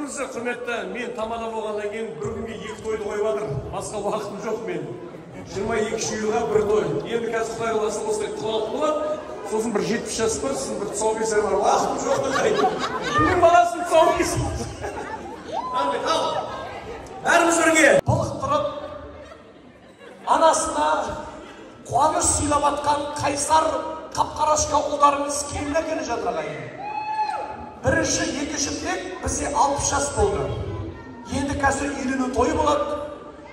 Көрдіңіздер, құрметті, мен тамаға болғаннан кейін бір күнге 2 тойды қойып жатыр. Басқа уақытым жоқ мен. 22 үйілға бір той. Енді қазір Құдай қаласа осылай құлалық болады. Сосын бір 70 жас бар, сіздің бір тұсаукесер бар. Уақытым жоқ дейді. Мен баласын тұсаукесер. Ал. Бәріміз бірге былықтырып, анасына қуаныш сыйлап атқан қайсар қап-қарашқа ұлдарымыз келінler келе жатыр ағайын. Бірінші, екінші тек бізде 60 жас болды. Енді қазір үйлену тойы болады.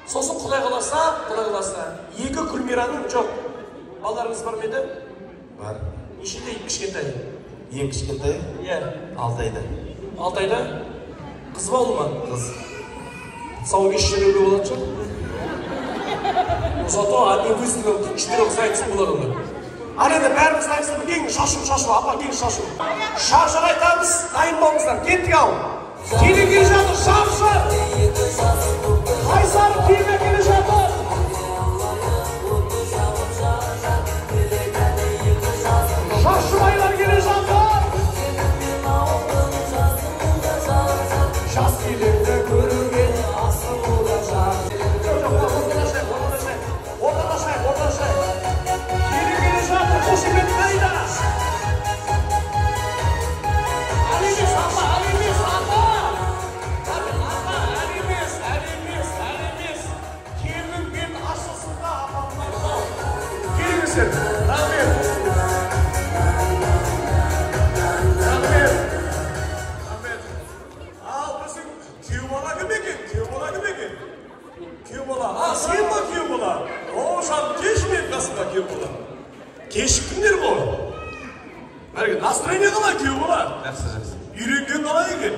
Сосын Құдай қаласа, 2 күлмираның жоқ. Балдарыңыз бар ма еді? Бар. Нешеде кішкентай? Ең кішкентай? Иә. 6 айда. 6 айда? Қыз ба ұл ма? Қыз. Тұсаукесер жіберуге болады жоқ? Зато анне выстрелил 4 зайцев болады. Арада бәріміз дайынсыз, кең шашу, апа кең шашу. Шаршар айтамыз, дайын болыңыздар, кеттік ау. Келін келе жатыр, шаршар. Қайсар келін келе жатыр. Шашыбайлар келе жатыр. Жас келінді көруге асыл болacak. Орталашай. Келін келе жатыр, қошемет қайда. Әлемес, апа. Әлемес. Келін бет ашылсында апамдар. Келіңіздер, рахмет. Ал біздің күйеу бала кім екен? Күйеу бала. Сен ба күйеу бала? Оғышан кеш мен қасында күйеу бала. Кешіктіңдер ғой. Бәрге, настроение қалай күйеу бала? Жақсы. Үйренген қалай екен?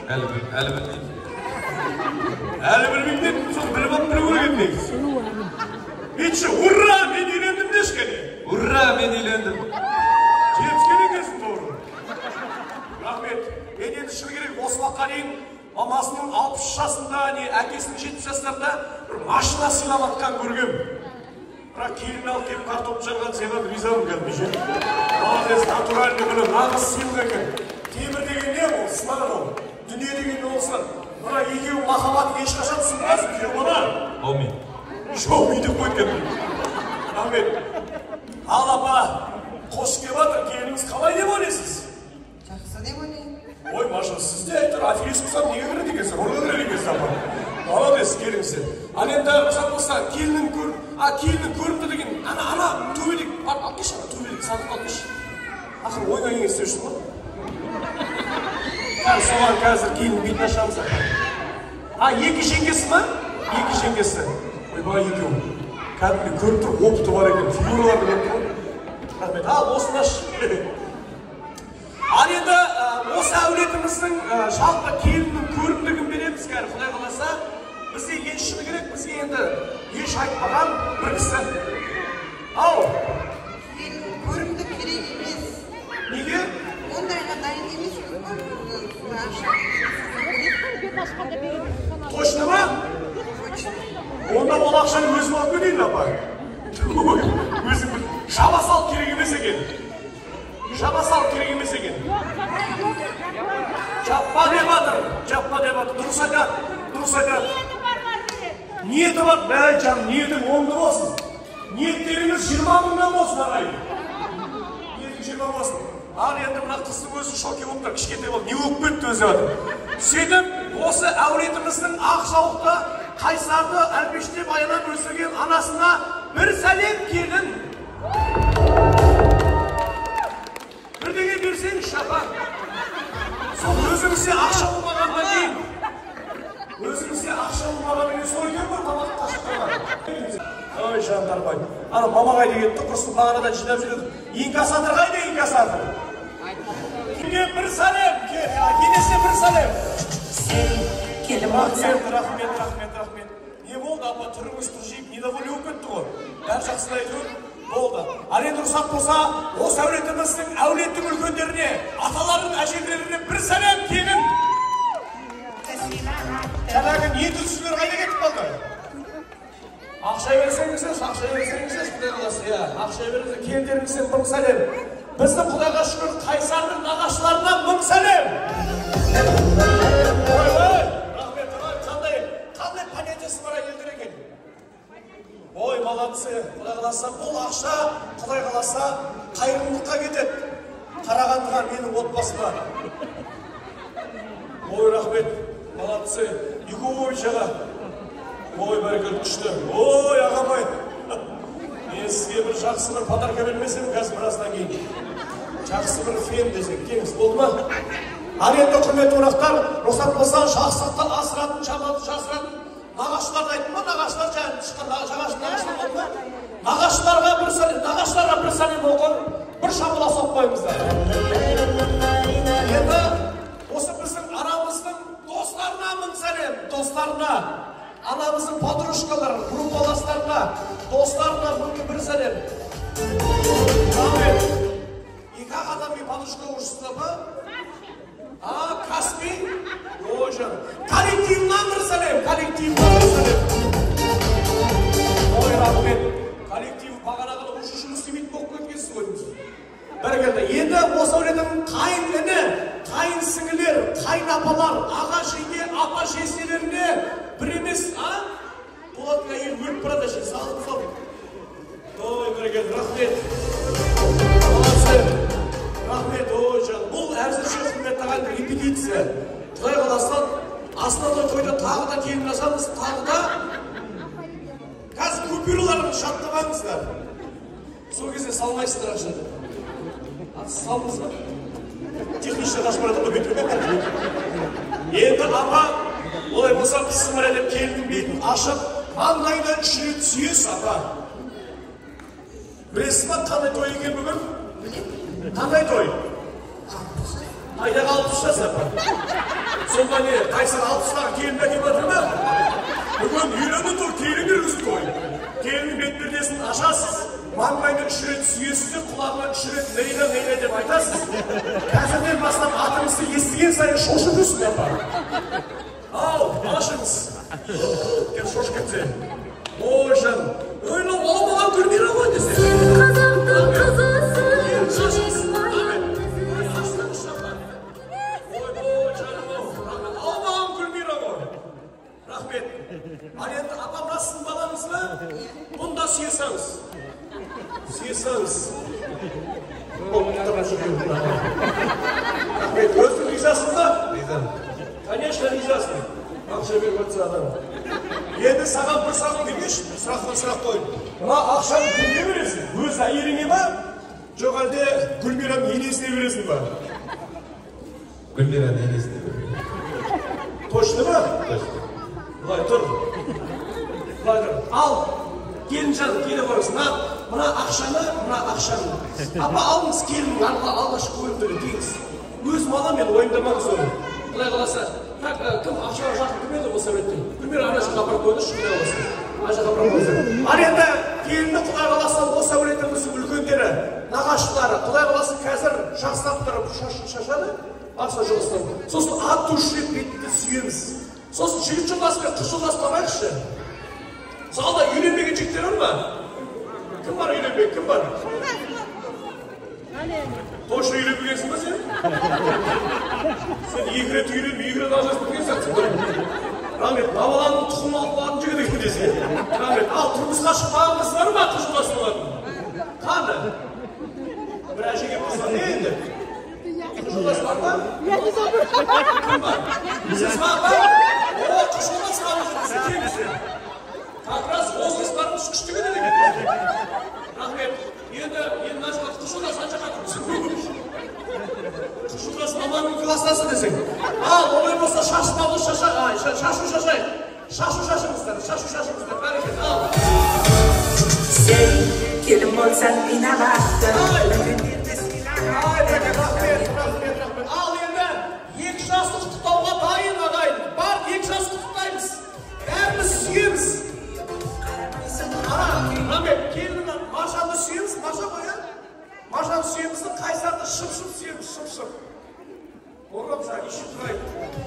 Әлі білмейді. Әлі білмейді, сол біліп ап білу керек негіз. Бетші, ура, мен үйлендім дешкені. Ура, мен үйлендім. Жетіскен екенсің doğru. Рахмет. Мен енді шын керек, осы уақытқа дейін мамасының 60 жасында, әкесінің 70 жастарында бір машина сыйлап атқан көргем. Бірақ келін алып келіп картопты жарған сенат ризамын кәдімгі. Молодец, натуральный күні, нағыз сыйлық екен. Темір деген не ол? Сынар ол. Дүние деген не олсын? Мына екеуі махаббат ешқашан сынбасын, күйеу бала. Аумин. Шоу үйдіп қойды. Рахмет. Ал апа, қош келіп жатыр, келініңіз қалай деп ойлайсыз? Жақсы деп ойлаймын. Ой, Маша, сіз де айтыр, афилист қылсам неге кіреді екенсіз? Орға кіреді екенсіз, апа. Молодец, келіңіздер. Ал енді рұқсат болса, келіннің көрімді деген, ана, төбелік, алып кеш, төбелік, сандық алып кеш. Ақыр ойға ең істеушін ба? Соған қазір келіннің бетін ашамыз. 2 жеңгесі ма? 2 жеңгесі. Ойбай екеу. Кәдімгі көріп тұр, опыты бар екен, фигураларды көріп тұр. Рахмет, ал осында Ал енді осы әулетіміздің жалпы келіннің көрімдігін береміз кәрі, Құдай қаласа. Бізге ең шыны керек, бізге енді еш айтпаған бір кісі. Ау! Келіннің көрімді керек емес. Неге? Ондайға дайын емес. Точно ма? Онда ол ақшаны өзім алып кетейін, апа. Өзім жаба сал керек емес екен. Жаппа деп жатыр. Дұрыс айтады. Ниеті бар, бәй жаным, ниетің оңды болсын. Ниеттеріңіз 20 мыңнан болсын, ағайын. Ниетің 20 болсын. Ал енді мына қыздың өзі шоке болып тұр, кішкентай болып, не болып кетті өзі жатыр. Сөйтіп, осы әулетіміздің ақ жауықты, қайсарды әлпештеп аянап өсірген анасына бір сәлем келін. Бірдеңе берсең шапан. Сол өзіңізде ақша болмағанға дейін. Сол екен ғой, тамақ қашықтаған. Ой, жандар бай. Ана мама қайда кетті, құрсын бағанадан жинап жүреді. Инкассатор қайда, инкассатор? Кеге бір сәлем, кенесе бір сәлем. Келім болса. Рахмет. Не болды, апа, түріңіз тұржиып, недоволі өп кетті ғой. Бәр жақсыны айтып, болды. Ал енді рұқсат болса, осы әулетіміздің әулеттің үлкендеріне, аталардың әжелеріне бір сәлем келін. Жаңағы не түрсілер қайда кетіп қалды? Ақша берсеңізсіз, Құдай қаласа, ақша беріңіз, келдеріңізден мың сәлем. Біздің Құдайға шүкір Қайсардың нағашыларынан мың сәлем. қаласа, бұл ақша, Құдай қаласа, қайырымдылыққа кетеді. Қарағандыға менің отбасыма. Ой, рахмет, молодцы, Юговичаға. Ой, бәрекелді күшті. Ой, ағамай. Мен сізге бір жақсы бір подарка бермесем, қазір біраздан кейін. Жақсы бір фен десек, кеңіз болды ма? Ал енді құрметті қонақтар, рұқсат болса, жақсылықты асыратын, жаманды жасыратын нағашыларды айттым ба, нағашылар жаңа шыққан нағашылар болды ма? Нағашыларға бір сәлем оқып, бір шабыла соқпаймыздар. Енді осы біздің арамыздың достарына мың сәлем, достарына, анамыздың подружкалар, группаластарына, достарына мың бір сәлем. Рахмет. Екі адаммен подружка ұрысында ба? Каспий? Ой, жан. Коллективнан бір сәлем, коллективнан бір сәлем. Ой, рахмет. Коллектив бағанағыда ұшы жұмыс істемейтін болып кеткенсіз қойдыңыз. Бәрекелді. Енді осы әулеттің қайын іні, қайын сіңілер, қайын апалар, аға жеңге, апа жеңселеріне бір емес, болатын әйел өліп барады ше, салып сол. Ой, бәрекелді, рахмет. Рахмет, ой жан. Бұл әзірше құрметті ағайын репетиция. Құдай қаласа, астана тойда тағы да келін жасамыз, тағы да қазір купюраларын шаттамаңыздар. Сол кезде салмайсыздар ақшады. Салмыз ба? Техничный қашып барады ғой бетіп. Енді апа, олай болса пысымыр әлеп келінің бетін ашып, маңдайына 3 рет сүйес апа. Білесіз ба, қандай той екен бүгін? Қандай той? Қайдағы 60 жас апа? Сонда не, қайсар 60-дағы келін әкеп жатыр ма? Бүгін үйленді тұр, келін жүргізі той. Келінің бетпердесін ашасыз, маңдайына 3 рет сүйесіз, құлағына 3 рет нейля деп айтасыз. Қазірден бастап атыңызды естіген сайын шошып жүрсің апа. Ау, ашыңыз. Кеп шошып кетсе. Ой жан, өйлі ол маған күлмейді ғой десе. Қазақтың қызысы рахмет. Ал енді апамдасың балаңыз ба? Бұнда сүйесаңыз. Сүйесаңыз. Рахмет, өзің ризасың ба? Ризам. Конечно, ризасың. Ақша беріп өтсі адам. Енді саған бір сұрақ келгеш, сұрақ қойын. Мына ақшаны кімге бересің? Өз әйеліңе ба? Жоқ әлде Гүлмирам енесіне бересің ба? Гүлмирам енесіне бересің. Точно ба? Точно. Бұлай тұр. Ал, келін жаным, келе қойыңыз. Мына ақшаны. Апа, алыңыз келін, алғашқы қойымды дейіңіз. Өз мала мен ойымдамаңыз оны. Құдай қаласа. Кім ақшаға жақын кім еді осы әулеттен? Гүлмира ана жаққа апарып қойды, Құдай қаласа. Ана жаққа апарып қойды. Ал енді келінді Құдай қаласа осы әулетіміздің үлкендері, нағашылары, Құдай қаласа қазір жақсылап тұрып шашады. Ақша жоғыстан. Сосын атты 3 рет бетінде сүйеміз. Сосын жігіт жолдас пен қыз жолдас табайықшы. Залда үйленбеген жігіттер бар ма? Кім бар үйленбеген, кім бар? Точно үйленбегенсің ба сен? Сен 2 рет үйленіп, 2 рет ажырасып кеткен сияқтысың. Рахмет, бабаланың тұқымын алып баратын жігіт екен десе. Рахмет, ал тұрмысқа шықпаған қыз бар ма қыз жолдас болатын? Қандай? Бір әжеге болса не енді? Қыз жолдас бар ма? Кім бар? Сіз бар ма? О, қыз жолдас қалып жүрсің, келесің. Как раз возрасттарымыз күшті кетеді екен. Рахмет, енді мына жаққа қыз жолдас ана жаққа тұрмысың. Қыз жолдас маманың класстасы десең. Ал, олай болса шашу шашыңыздар, бәрекет, ал. Сен келін болсаң мен ағаттым. Рахмет. Ал енді 2 жасты құттықтауға дайын ағайын. Бар, 2 жасты құттықтаймыз. Бәріміз сүйеміз. Рахмет, келіннің Машаны сүйеміз, Маша ғой, ә? Машаны сүйемізді, Қайсарды шып-шып сүйеміз, шып-шып. Орғам саған, еші тұрайын.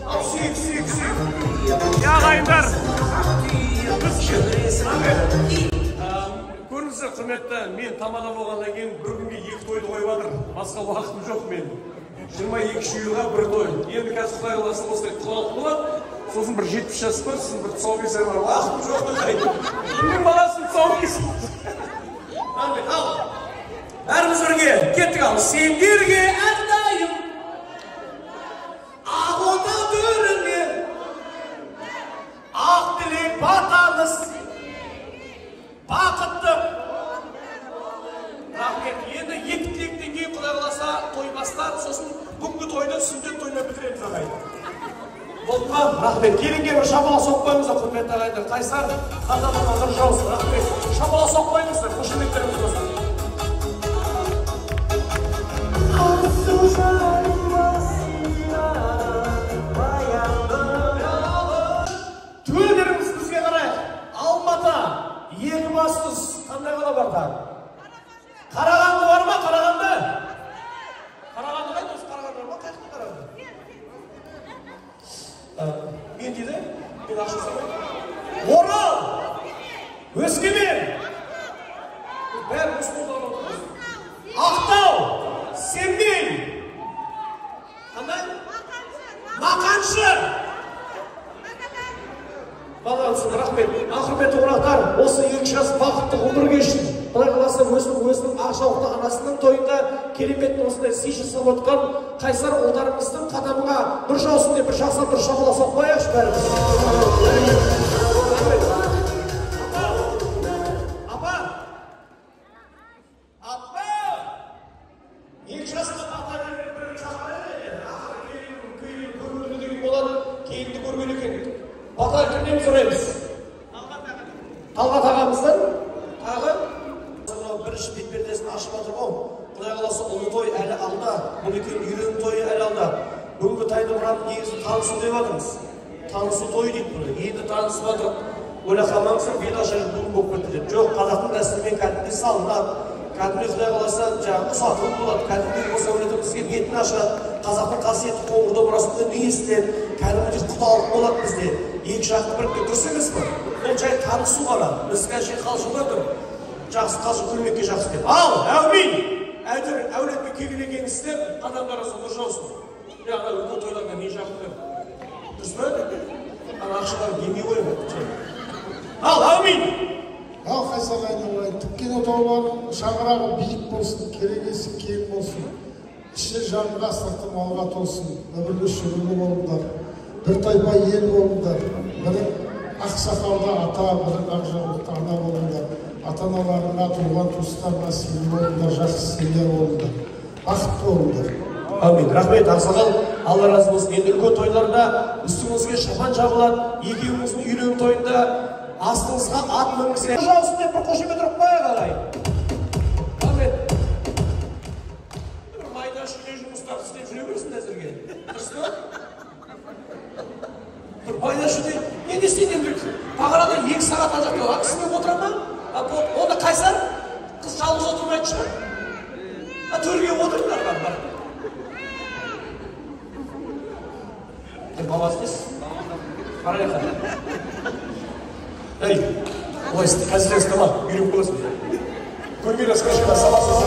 Ал, сүйек. Ағайындар. Көріңіздер, құрметті, мен тамада болғаннан кейін бір күнге 2 тойды қойып жатыр. Басқа уақытым жоқ мен. 22 жылға бір той. Енді қазір Құдай қаласа осылай құлалық болады. Сосын бір 70 жас бар, сосын бір тұсау кесер бар. Уақытым жоқ қойын. Кімнің баласын тұсау кесер? Рахмет, ал. Бәріміз бірге кеттік ал. Сендерге әрдайым ақ ота төріне ақ тілек батамыз бақытты. Рахмет. Енді екі тілектен кейін Құдай қаласа той бастап, сосын бүгінгі тойды сүндет тоймен бітіреміз ағайын. Болды ма? Рахмет. Келінге бір шапала соқпаймыздар, құрметті ағайындар. Қайсар, қадамына бір жаусын. Рахмет. Шапала соқпаймыздар, қошеметтеріміз болсын. Төңіріміз бізге қарай. Алматы, Екібастұз, қандай қала бар да? Қарағанды бар ма? Қарағанды? Қарағанды қайда осы Қарағанды бар ма? Қайда Қарағанды? Мен дейді? Мен ақша сұраймын. Орал! Өскемен! Бәрі осы қолдан отырмыз. Ақтау! Семей! Қандай? Мақаншы! Балансын, рахмет. Құрметті қонақтар, осы 2 жас бақытты ғұмыр кешін. Құдай қаласа өзінің ақшауқты анасының тойында керемет осындай сый жасап отқан қайсар ұлдарымыздың қадамына бір жаусын деп бір жақсылап бір шапала соқпайықшы бәріміз. Апа! Апа! 2 жасқа батайын бір шақырайын. Кейін көргенді деген болады, кейінді көрген екен. Батай кімнен сұраймыз? Талғат ағамыздан? Тағы? Бірінші бетпердесін ашып жатыр ғой. Құдай қаласа ұлы той әлі алда. Бұл екен үйрен тойы әлі алда. Бүгінгі тайды бұранын негізі танысу деп жатырмыз. Танысу той дейді бұл. Енді танысып жатыр. Ойлақамаңыздар, бет ашар бүгін болып кетті деп. Жоқ, қазақтың дәстүрімен кәдімгі салынады. Кәдімгі Құдай қаласа ұсатылып болады. Кәдімгі осы әулеті бізге бетін ашады. Қазақтың қасиетті қоңырды бұрасында не естіледі. Кәдімгі құдалық болады бізде. Екі жақты бірікке дұрыс емес пе? Ол жай танысу ғана. Біз кәшен қалжыңда тұр. Жақсы қалжың көрмекке жақсы деп. Ал, әумин! Әйтір әулетке келген екенсіздер, адамдар арасында нұр жаусын. Ана үлкен тойларда не жақты? Дұрыс па? Ана ақшаларын емей қойып. Ал, әумин! Ал қайсар айналайын, тіккен отаулар шаңырағы биік болсын, керегесі кең болсын, іші жанға астықты малға толсын, өмірлі шүрлі болыңдар, бір тайпа ел болыңдар, бірі ақсақалда ата, бірі ақжаулықты ана болыңдар, ата-аналарына, туған туыстарына сыйлы болыңдар, жақсы сыйлар болыңдар, бақытты болыңдар. Амин. Рахмет, ақсақал, Алла разы болсын. Енді үлкен тойларда үстіңізге шапан жабылады, екеуіңіздің үйлену тойында астыңызға ат мінгізсе. Жаусын деп бір қошемет ұрып қояйық ағайын. Рахмет. Бір майда шүйне жұмыстарды істеп жүре берсін әзірге. Дұрыс па? Бір майда шүйне. Не істейді енді? Бағарада 2 сағат ана жақта кісімен отыра ма? Онда қайсар? Қыз жалғыз отырмайды шығар. Төрге отырыңдар бар. Бабасы дейсіз? Қарайық. Эй, олай қазір естіма, үйреніп боласың. Көрмей расскажи, сабақсыз.